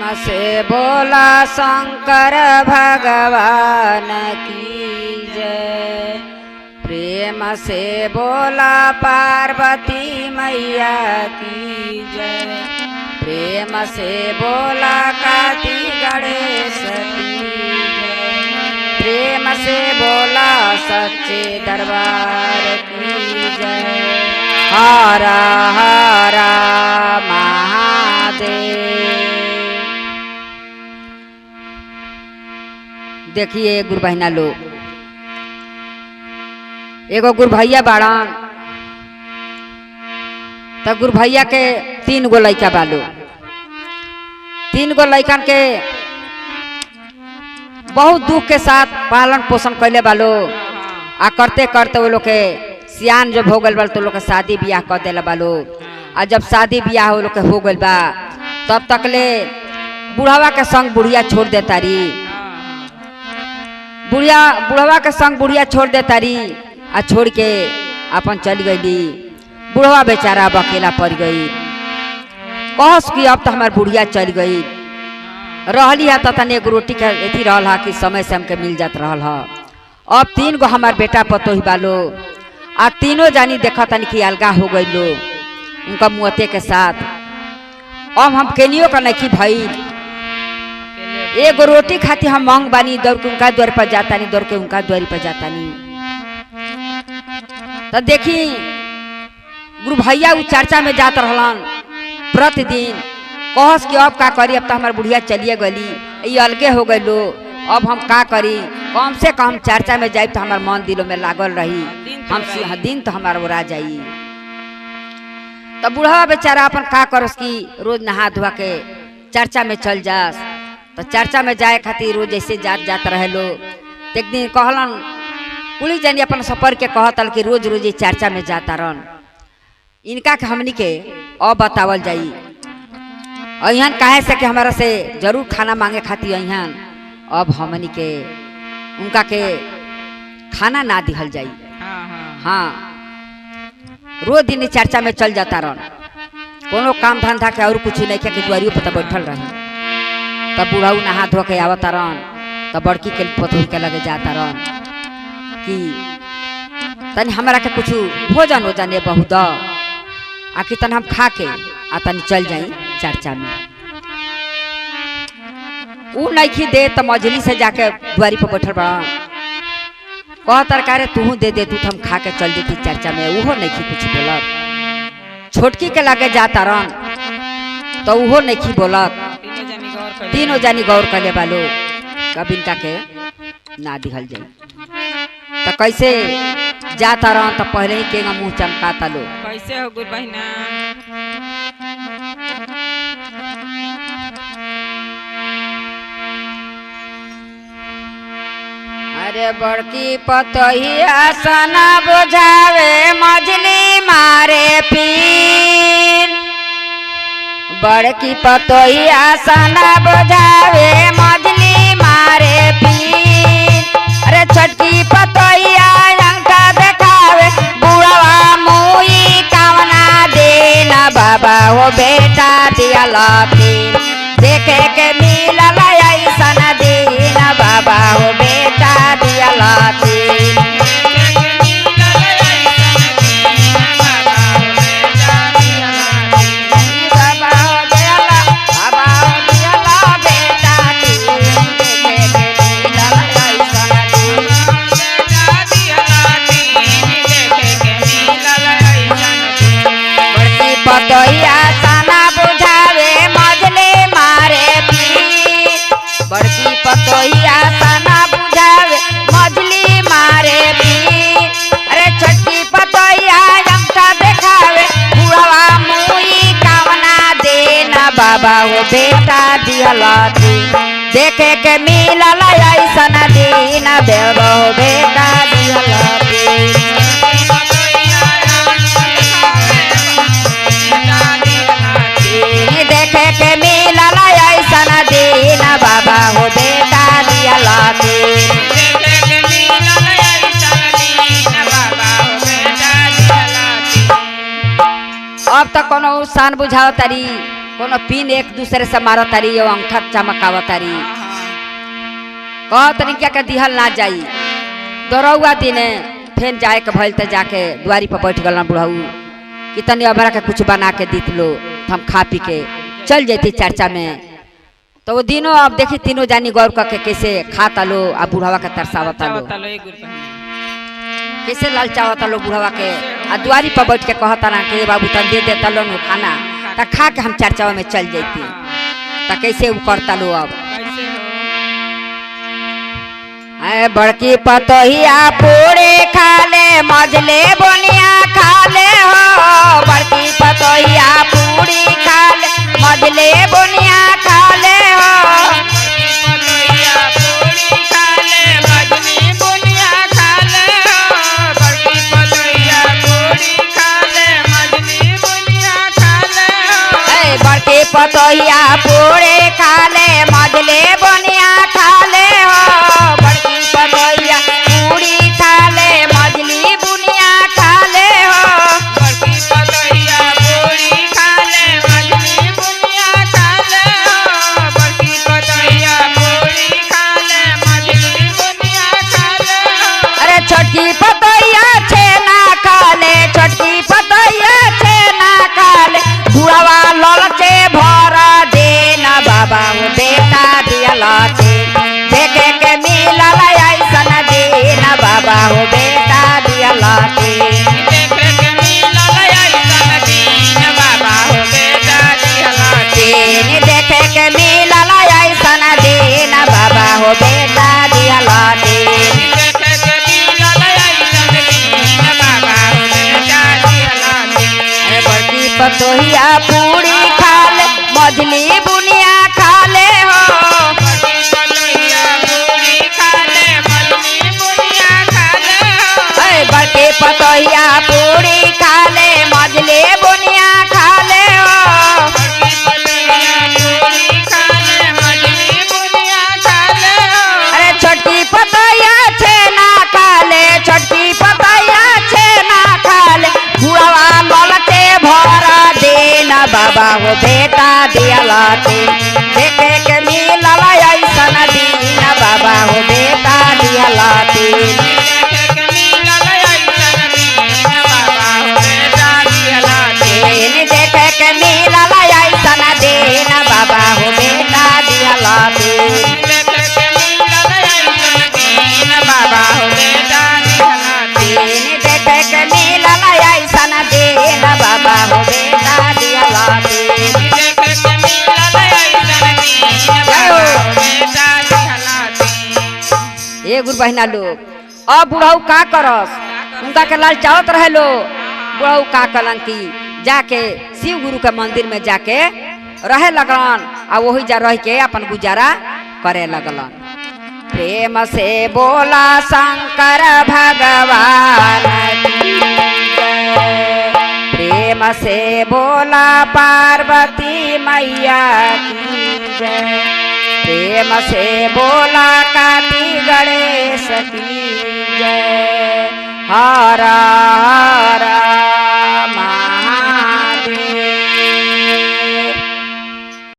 से बोला शंकर भगवान की जय। प्रेम से बोला पार्वती मैया की जय। प्रेम से बोला कार्तिक गणेश की जय। प्रेम से बोला सच्चे दरबार की जय। हर हर महादेव। देखिए गुरु बहना लोग, एगो गुरु भैया बाड़न, तो गुरु भैया के 3 गो लड़का बालो। 3 गो लड़कन के बहुत दुख के साथ पालन पोषण कैले बालो। आ करते करते वो लोग के सियान जब हो गल बा तो लोग के शादी ब्याह कर दिला बालो। आ जब शादी ब्याह वो लोग के हो गल बा तब तक ले बुढ़ावा के संग बुढ़िया छोड़ देता रही। बुढ़वा के संग बुढ़िया छोड़ देता रही। आ छोड़ के अपन चल गई। बुढ़वा बेचारा अब अकेला पड़ गई। कहस कि अब तो हमार बुढ़िया चल गई। रहली है तो तनी एगो रोटी के एथी रहल हा कि समय से हमके मिल जात रहल हा। अब 3 गो हमार बेटा पतोही बालो। आ तीनों जानी देखा तनी कि अलगा हो गई लो उनका मुँहते के साथ। अब हम केनियो का नहीं भई। एगो रोटी खाती हम मांग बानी, दौड़ के उनका द्वार पर जाता नहीं, दौड़ के उनका द्वार पर जाता नहीं। तो देखी गुरु भैया उ चर्चा में जात रहलन प्रतिदिन। कहस कि अब का करी, अब तो हमार बुढ़िया चलिए गली, ये अलगे हो गई लो, अब हम का करी। कम से कम चर्चा में जाए तो हमार मन दिलों में लागल रही, हम दिन तो हमार उड़ा जाई। तो बुढ़वा बेचारा अपन का करस कि रोज नहा धोआ के चर्चा में चल जास। तो चर्चा में जाए खातिर रोज ऐसे जात रहे लो। एक दिन कहलन कुली जानी अपन सफर के कहतल कि रोज रोज ये चर्चा में जाता रहन। इनका के हमनी के अब बतावल जाई। अहन काहे से कि हमारा से जरूर खाना मांगे खातिर अहन। अब हमनी के उनका के खाना ना दिहल जाई। हाँ रोज दिन चर्चा में चल जाता रहन। कोनो काम धंधा के और कुछ नहीं के द्वारियों पर बैठल रहे। तब बुढ़ाऊ नहा धो के आवता रहन। तब बड़की के पतोही के लगे जाता रहन कि तनी हमरा के कुछ भोजन हो जाने बहुत आखिर तन हम खा के आ तनी चल जाई चर्चा में। उ नहीं दे तो मजली से जाके द्वारी पर बैठल बड़ा कह तरकारे तू दे दे, तू हम खा के चल देती चर्चा में। उहो नहीं कुछ बोलत। छोटकी के लगे जाता रहन तो उहो नहीं बोलत। तीनों जानी गौर कर ले बालो कब इनका के ना दिहल जाई। तो कैसे जाता रहन तो पहले ही के मुँह चमकाता लो। कैसे हो गुरु बहिना? अरे बड़की पतोहिया सना बुझावे मजली मारे पीन। बड़की पतोहिया सना बुझावे मजली मारे पीन। अरे छोटकी पतोहिया अंगठा देखावे बुढ़वा मुई कामना देना। बाबा हो बेटा दिया लतीन देखे के मिलल ऐसन दिन। बाबा हो बेटा दिया लतीन। पतोहिया सना बुझावे मजले मारे पीन। बड़की पतोहिया सना बुझावे मजली मारे पीन। अरे छोटकी पतोहिया अंगठा देखावे बुढ़वा मुई कामना देना। बाबा हो बेटा दिहलती देखे के मिलल ऐसन दिन। बेबा हो बेटा दिहलती देखे के मिलल ऐसन दिन। बाबा हो बेटा दिया लतीन। अब तो कोनो सान बुझाओ तारी कोनो पिन एक दूसरे से मारो तारी यो अंगूठा चमकाव तारी कह तरीका के दिहल ना जाई। दोरौआ दिने फेन जाए के भइल त जाके द्वारी पर बैठ गल बुढ़ऊ कि तनी अबरा के कुछ बना के दीत लो तो हम खा पी के चल जाती चर्चा में। तो वो दिनों अब देखी तीनों जानी गौर करके कैसे खाता लो आ बुढ़ावा के तरसावता लो कैसे ललचावता लो बुढ़ावा के आ द्वारी पर बैठ के कहता ना कि बाबू तन दे देता लो नो खाना त खा के हम चर्चा में चल जाती त कैसे वो करता लो। अब बड़की पतोहिया पूरे खा ले मजले बोनिया खा ले हो बड़की पतोहिया पूरी खा ले मजले बोनिया खा ले हो बड़की पतोहिया पूरे खा ले मजले बोनिया खा ले हो बड़की पतोहिया पूरी खा ले मजली बुनिया खा ले हो बड़की पतोहिया पूरी खा ले मजली बुनिया खा ले हो बड़की पतोहिया पूरी खा ले मजली बुनिया खा ले हो। अरे छोटकी पतोहिया छेना खा ले छोटकी पतोहिया छेना खा ले बुढ़वा ललचे भरा दे ना बाबा वो बेटा दिया लाचे देखे के मिलल ऐसन दे ना बाबा वो बेटा दिया लाचे देखे के मिलल ऐसन दे ना बाबा वो बेटा दिया लाचे देखे के मिलल ऐसन दे ना बाबा वो बेटा दिया लाचे देखे के मिलल ऐसन दे ना बाबा वो बेटा दिया लाचे। बड़की पतोहिया पूरी खा ले मजली बुनिया खा ले हो बड़की पतोहिया पूरी खा ले मजली बुनिया खा ले हो बड़की पतोहिया पूरी खा ले मजली बुनिया खा ले हो बड़की पतोहिया पूरी खा ले मजली बुनिया खा ले हो। अरे छोटकी पतोहिया छेना खा ले छोटकी पतोहिया छेना खा ले बुढ़वा ललचे भरा दे ना बाबा वो बेटा दिया लाते देखे के मिलल ऐसन दीन बाबा वो बेटा दिया लाते देखे के मिलल ऐसन दीन बाबा वो बेटा दिया लाते देखे के मिलल ऐसन दीन बाबा वो बेटा दिया लाते देखे के मिलल ऐसन दीन बाबा वो बेटा दिया लाते देखे के मिलल ऐसन दीन बाबा वो बेटा दिया लाते देखे के मिलल ऐसन दीन बाबा वो बेटा दिया लाते। ए गुरु बहिना लोग अब बुढ़ऊ का करस उनका के लाल चावत रहे लो बुढ़ऊ का कलन की जाके शिव गुरु के मंदिर में जाके रहे लगलन आ वही जा रह के अपन गुजारा करे लगलन। प्रेम से बोला शंकर भगवान की जय प्रेम से बोला पार्वती मैया की जय प्रेम से बोला कार्तिक गणेश की जय हर हर